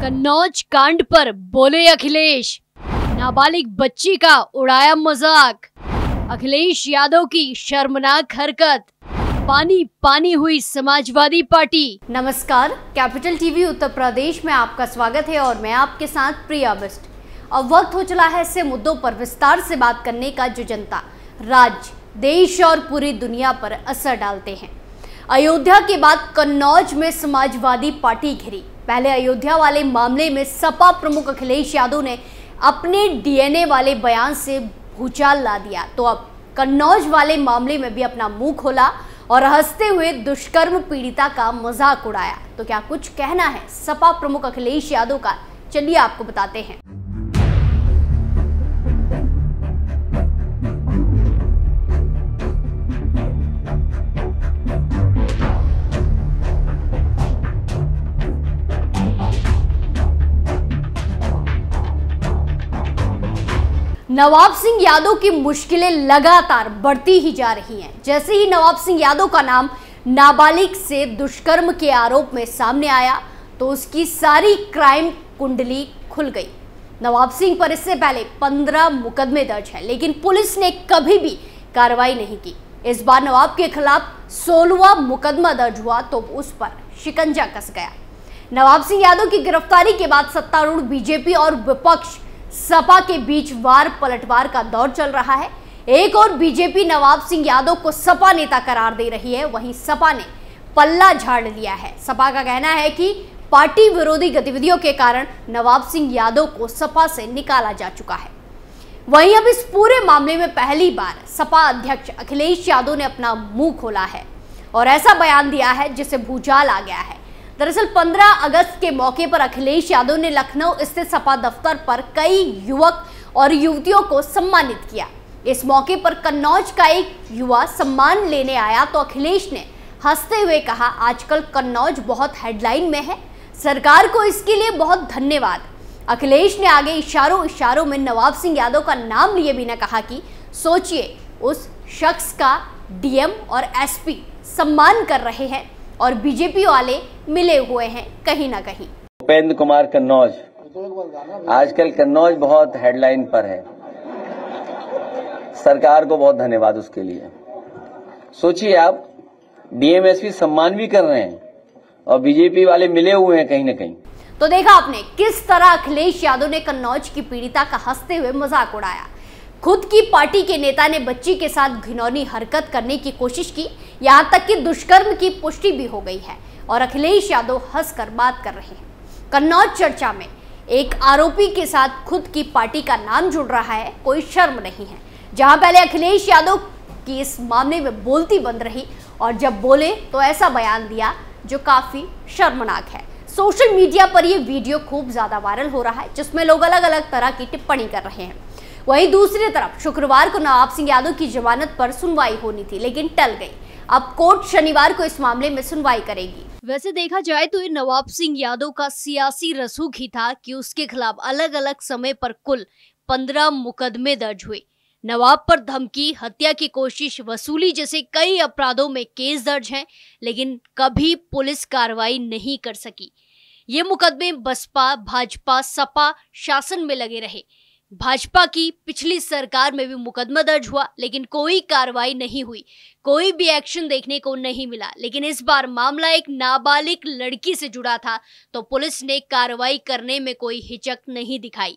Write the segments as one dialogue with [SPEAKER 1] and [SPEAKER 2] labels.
[SPEAKER 1] कन्नौज कांड पर बोले अखिलेश, नाबालिग बच्ची का उड़ाया मजाक। अखिलेश यादव की शर्मनाक हरकत, पानी पानी हुई समाजवादी पार्टी। नमस्कार, कैपिटल टीवी उत्तर प्रदेश में आपका स्वागत है और मैं आपके साथ प्रिया बिष्ट। अब वक्त हो चला है ऐसे मुद्दों पर विस्तार से बात करने का जो जनता, राज्य, देश और पूरी दुनिया पर असर डालते हैं। अयोध्या के बाद कन्नौज में समाजवादी पार्टी घिरी। पहले अयोध्या वाले मामले में सपा प्रमुख अखिलेश यादव ने अपने डीएनए वाले बयान से भूचाल ला दिया, तो अब कन्नौज वाले मामले में भी अपना मुंह खोला और हंसते हुए दुष्कर्म पीड़िता का मजाक उड़ाया। तो क्या कुछ कहना है सपा प्रमुख अखिलेश यादव का, चलिए आपको बताते हैं। नवाब सिंह यादव की मुश्किलें लगातार बढ़ती ही जा रही हैं। जैसे ही नवाब सिंह यादव का नाम नाबालिग से दुष्कर्म के आरोप में सामने आया तो उसकी सारी क्राइम कुंडली खुल गई। नवाब सिंह पर इससे पहले 15 मुकदमे दर्ज हैं, लेकिन पुलिस ने कभी भी कार्रवाई नहीं की। इस बार नवाब के खिलाफ 16वां मुकदमा दर्ज हुआ तो उस पर शिकंजा कस गया। नवाब सिंह यादव की गिरफ्तारी के बाद सत्तारूढ़ बीजेपी और विपक्ष सपा के बीच वार पलटवार का दौर चल रहा है। एक और बीजेपी नवाब सिंह यादव को सपा नेता करार दे रही है, वहीं सपा ने पल्ला झाड़ लिया है। सपा का कहना है कि पार्टी विरोधी गतिविधियों के कारण नवाब सिंह यादव को सपा से निकाला जा चुका है। वहीं अब इस पूरे मामले में पहली बार सपा अध्यक्ष अखिलेश यादव ने अपना मुंह खोला है और ऐसा बयान दिया है जिससे भूचाल आ गया है। दरअसल 15 अगस्त के मौके पर अखिलेश यादव ने लखनऊ स्थित सपा दफ्तर पर कई युवक और युवतियों को सम्मानित किया। इस मौके पर कन्नौज का एक युवा सम्मान लेने आया तो अखिलेश ने हंसते हुए कहा, आजकल कन्नौज बहुत हेडलाइन में है, सरकार को इसके लिए बहुत धन्यवाद। अखिलेश ने आगे इशारों में नवाब सिंह यादव का नाम लिए बिना कहा कि सोचिए, उस शख्स का डीएम और एसपी सम्मान कर रहे हैं और बीजेपी वाले मिले हुए हैं कहीं ना कहीं।
[SPEAKER 2] उपेंद्र कुमार कन्नौज, आजकल कन्नौज बहुत हेडलाइन पर है, सरकार को बहुत धन्यवाद उसके लिए। सोचिए आप, डीएम एसपी सम्मान भी कर रहे हैं और बीजेपी वाले मिले हुए हैं कहीं ना कहीं।
[SPEAKER 1] तो देखा आपने किस तरह अखिलेश यादव ने कन्नौज की पीड़िता का हंसते हुए मजाक उड़ाया। खुद की पार्टी के नेता ने बच्ची के साथ घिनौनी हरकत करने की कोशिश की, यहां तक कि दुष्कर्म की पुष्टि भी हो गई है और अखिलेश यादव हंसकर बात कर रहे हैं। कन्नौज चर्चा में एक आरोपी के साथ खुद की पार्टी का नाम जुड़ रहा है, कोई शर्म नहीं है। जहां पहले अखिलेश यादव की इस मामले में बोलती बंद रही और जब बोले तो ऐसा बयान दिया जो काफी शर्मनाक है। सोशल मीडिया पर यह वीडियो खूब ज्यादा वायरल हो रहा है, जिसमें लोग अलग अलग तरह की टिप्पणी कर रहे हैं। वहीं दूसरी तरफ शुक्रवार को नवाब सिंह यादव की जमानत पर सुनवाई होनी थी, लेकिन टल गई। अब कोर्ट शनिवार को इस मामले में सुनवाई करेगी। वैसे देखा जाए तो ये नवाब सिंह यादव का सियासी रसूख ही था कि उसके खिलाफ अलग अलग समय पर कुल 15 मुकदमे दर्ज हुए। नवाब पर धमकी, हत्या की कोशिश, वसूली जैसे कई अपराधों में केस दर्ज हैं, लेकिन कभी पुलिस कार्रवाई नहीं कर सकी। ये मुकदमे बसपा, भाजपा, सपा शासन में लगे रहे। भाजपा की पिछली सरकार में भी मुकदमा दर्ज हुआ, लेकिन कोई कार्रवाई नहीं हुई, कोई भी एक्शन देखने को नहीं मिला। लेकिन इस बार मामला एक नाबालिग लड़की से जुड़ा था तो पुलिस ने कार्रवाई करने में कोई हिचक नहीं दिखाई।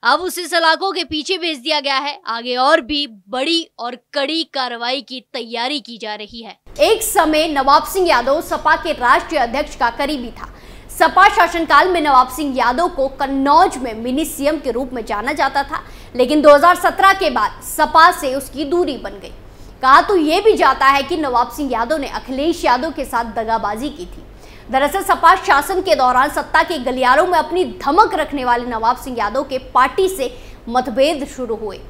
[SPEAKER 1] अब उसे सलाखों के पीछे भेज दिया गया है। आगे और भी बड़ी और कड़ी कार्रवाई की तैयारी की जा रही है। एक समय नवाब सिंह यादव सपा के राष्ट्रीय अध्यक्ष का करीबी था। सपा शासनकाल में नवाब सिंह यादव को कन्नौज में मिनी सीएम के रूप में जाना जाता था, लेकिन 2017 के बाद सपा से उसकी दूरी बन गई। कहा तो यह भी जाता है कि नवाब सिंह यादव ने अखिलेश यादव के साथ दगाबाजी की थी। दरअसल सपा शासन के दौरान सत्ता के गलियारों में अपनी धमक रखने वाले नवाब सिंह यादव के पार्टी से मतभेद शुरू हुए।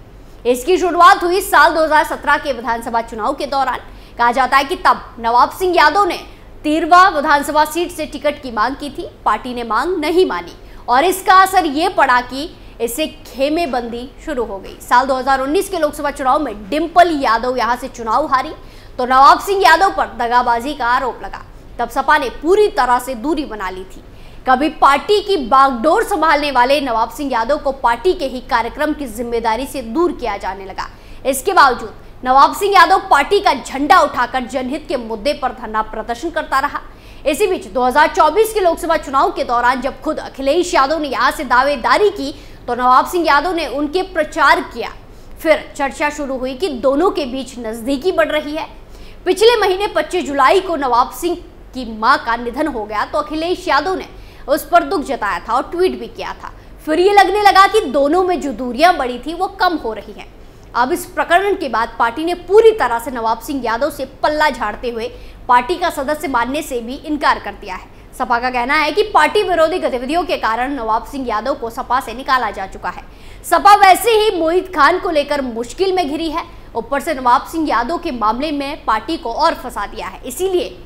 [SPEAKER 1] इसकी शुरुआत हुई साल 2017 के विधानसभा चुनाव के दौरान। कहा जाता है कि तब नवाब सिंह यादव ने 13वां विधानसभा सीट से टिकट की मांग की थी। पार्टी ने मांग नहीं मानी और इसका असर ये पड़ा कि इससे खेमेबंदी शुरू हो गई। साल 2019 के लोकसभा चुनाव में डिंपल यादव यहां से चुनाव हारी तो नवाब सिंह यादव पर दगाबाजी का आरोप लगा। तब सपा ने पूरी तरह से दूरी बना ली थी। कभी पार्टी की बागडोर संभालने वाले नवाब सिंह यादव को पार्टी के ही कार्यक्रम की जिम्मेदारी से दूर किया जाने लगा। इसके बावजूद नवाब सिंह यादव पार्टी का झंडा उठाकर जनहित के मुद्दे पर धरना प्रदर्शन करता रहा। इसी बीच 2024 के लोकसभा चुनाव के दौरान जब खुद अखिलेश यादव ने यहां से दावेदारी की तो नवाब सिंह यादव ने उनके प्रचार किया। फिर चर्चा शुरू हुई कि दोनों के बीच नजदीकी बढ़ रही है। पिछले महीने 25 जुलाई को नवाब सिंह की मां का निधन हो गया तो अखिलेश यादव ने उस पर दुख जताया था और ट्वीट भी किया था। फिर ये लगने लगा कि दोनों में जो दूरियां बढ़ी थी वो कम हो रही हैं। अब इस प्रकरण के बाद पार्टी ने पूरी तरह से नवाब सिंह यादव से पल्ला झाड़ते हुए पार्टी का सदस्य मानने से भी इनकार कर दिया है। सपा का कहना है कि पार्टी विरोधी गतिविधियों के कारण नवाब सिंह यादव को सपा से निकाला जा चुका है। सपा वैसे ही मोहित खान को लेकर मुश्किल में घिरी है, ऊपर से नवाब सिंह यादव के मामले में पार्टी को और फंसा दिया है। इसीलिए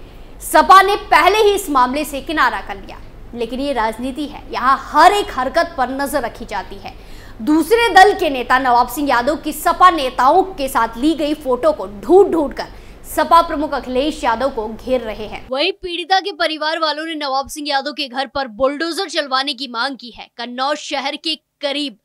[SPEAKER 1] सपा ने पहले ही इस मामले से किनारा कर लिया। लेकिन ये राजनीति है, यहाँ हर एक हरकत पर नजर रखी जाती है। दूसरे दल के नेता नवाब सिंह यादव की सपा नेताओं के साथ ली गई फोटो को ढूंढ कर सपा प्रमुख अखिलेश यादव को घेर रहे हैं। वहीं पीड़िता के परिवार वालों ने नवाब सिंह यादव के घर पर बुलडोजर चलवाने की मांग की है। कन्नौज शहर के करीब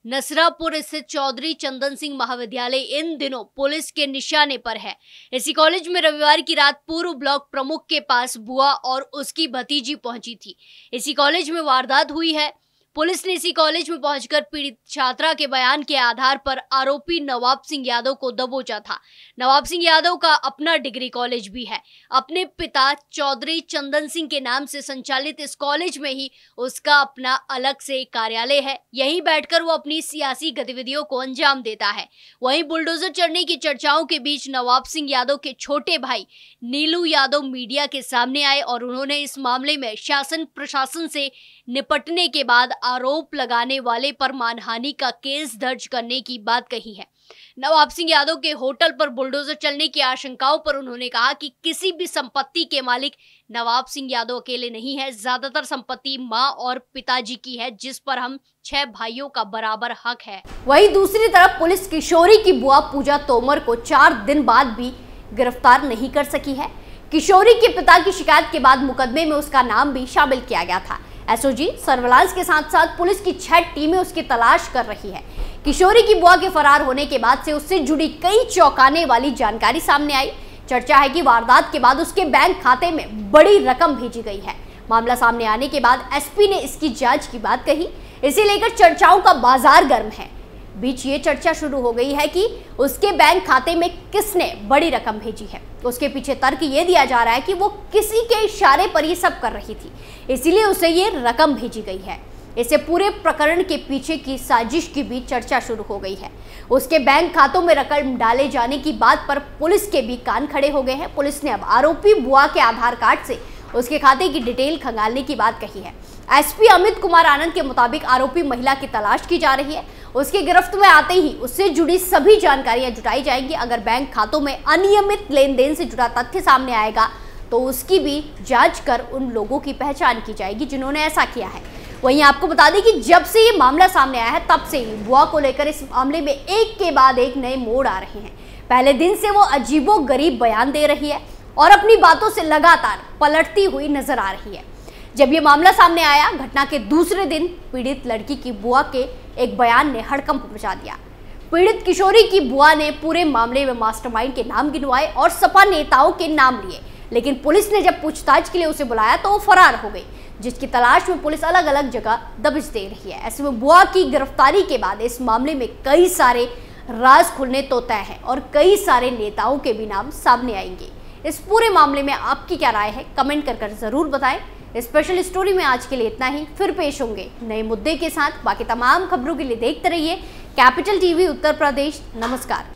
[SPEAKER 1] नसरापुर स्थित चौधरी चंदन सिंह महाविद्यालय इन दिनों पुलिस के निशाने पर है। इसी कॉलेज में रविवार की रात पूर्व ब्लॉक प्रमुख के पास बुआ और उसकी भतीजी पहुंची थी। इसी कॉलेज में वारदात हुई है। पुलिस ने इसी कॉलेज में पहुंचकर पीड़ित छात्रा के बयान के आधार पर आरोपी नवाब सिंह यादव को दबोचा था। नवाब सिंह यादव का अपना डिग्री कॉलेज भी है। अपने पिता चौधरी चंदन सिंह के नाम से संचालित इस कॉलेज में ही उसका अपना अलग से कार्यालय है। यहीं बैठकर वो अपनी सियासी गतिविधियों को अंजाम देता है। वहीं बुलडोजर चढ़ने की चर्चाओं के बीच नवाब सिंह यादव के छोटे भाई नीलू यादव मीडिया के सामने आए और उन्होंने इस मामले में शासन प्रशासन से निपटने के बाद आरोप लगाने वाले पर मानहानि का केस दर्ज करने की बात कही है। नवाब सिंह यादव के होटल पर बुलडोजर चलने की आशंकाओं पर उन्होंने कहा कि किसी भी संपत्ति के मालिक नवाब सिंह यादव अकेले नहीं है। ज्यादातर संपत्ति मां और पिताजी की है, जिस पर हम 6 भाइयों का बराबर हक है। वहीं दूसरी तरफ पुलिस किशोरी की बुआ पूजा तोमर को 4 दिन बाद भी गिरफ्तार नहीं कर सकी है। किशोरी के पिता की शिकायत के बाद मुकदमे में उसका नाम भी शामिल किया गया था। एसओजी सर्विलांस के साथ साथ पुलिस की 6 टीमें उसकी तलाश कर रही है। किशोरी की बुआ के फरार होने के बाद से उससे जुड़ी कई चौंकाने वाली जानकारी सामने आई। चर्चा है कि वारदात के बाद उसके बैंक खाते में बड़ी रकम भेजी गई है। मामला सामने आने के बाद एसपी ने इसकी जांच की बात कही। इसे लेकर चर्चाओं का बाजार गर्म है। बीच ये चर्चा शुरू हो गई है कि उसके बैंक खाते में किसने बड़ी रकम भेजी है। उसके पीछे तर्क ये दिया जा रहा है कि वो किसी के इशारे पर ये सब कर रही थी, इसीलिए उसे ये रकम भेजी गई है। इससे पूरे प्रकरण के पीछे की साजिश की भी चर्चा शुरू हो गई है। उसके बैंक खातों में रकम डाले जाने की बात पर पुलिस के भी कान खड़े हो गए हैं। पुलिस ने अब आरोपी बुआ के आधार कार्ड से उसके खाते की डिटेल खंगालने की बात कही है। एसपी अमित कुमार आनंद के मुताबिक आरोपी महिला की तलाश की जा रही है। उसके गिरफ्त में आते ही उससे जुड़ी सभी जानकारियां जुटाई जाएंगी। अगर बैंक खातों में अनियमित लेन देन से जुड़ा तथ्य सामने आएगा तो उसकी भी जांच कर उन लोगों की पहचान की जाएगी जिन्होंने ऐसा किया है। वहीं आपको बता दें कि जब से ये मामला सामने आया है तब से ही बुआ को लेकर इस मामले में एक के बाद एक नए मोड़ आ रहे हैं। पहले दिन से वो अजीबोगरीब बयान दे रही है और अपनी बातों से लगातार पलटती हुई नजर आ रही है। जब ये मामला सामने आया, घटना के दूसरे दिन पीड़ित लड़की की बुआ के एक बयान ने हड़कंप मचा दिया। पीड़ित किशोरी की बुआ ने पूरे मामले में मास्टरमाइंड के नाम गिनवाए और सपा नेताओं के नाम लिए, लेकिन पुलिस ने जब पूछताछ के लिए उसे बुलाया तो वो फरार हो गई, जिसकी तलाश में पुलिस अलग अलग जगह दबिश दे रही है। ऐसे में बुआ की गिरफ्तारी के बाद इस मामले में कई सारे राज खुलने तो तय है और कई सारे नेताओं के भी नाम सामने आएंगे। इस पूरे मामले में आपकी क्या राय है, कमेंट कर जरूर बताएं। स्पेशल स्टोरी में आज के लिए इतना ही, फिर पेश होंगे नए मुद्दे के साथ। बाकी तमाम खबरों के लिए देखते रहिए कैपिटल टीवी उत्तर प्रदेश। नमस्कार।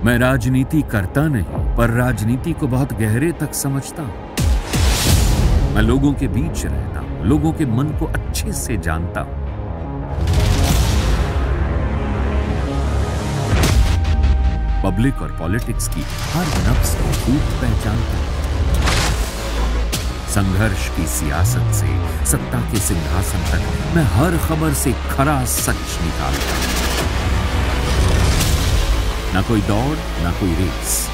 [SPEAKER 3] मैं राजनीति करता नहीं, पर राजनीति को बहुत गहरे तक समझता हूं। मैं लोगों के बीच रहता हूं, लोगों के मन को अच्छे से जानता हूं। पब्लिक और पॉलिटिक्स की हर नब्ज को खूब पहचानता हूं। संघर्ष की सियासत से सत्ता के सिंहासन तक मैं हर खबर से खरा सच निकालता हूं। ना कोई दौड़, ना कोई race.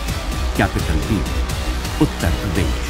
[SPEAKER 3] Capital TV, Uttar Pradesh.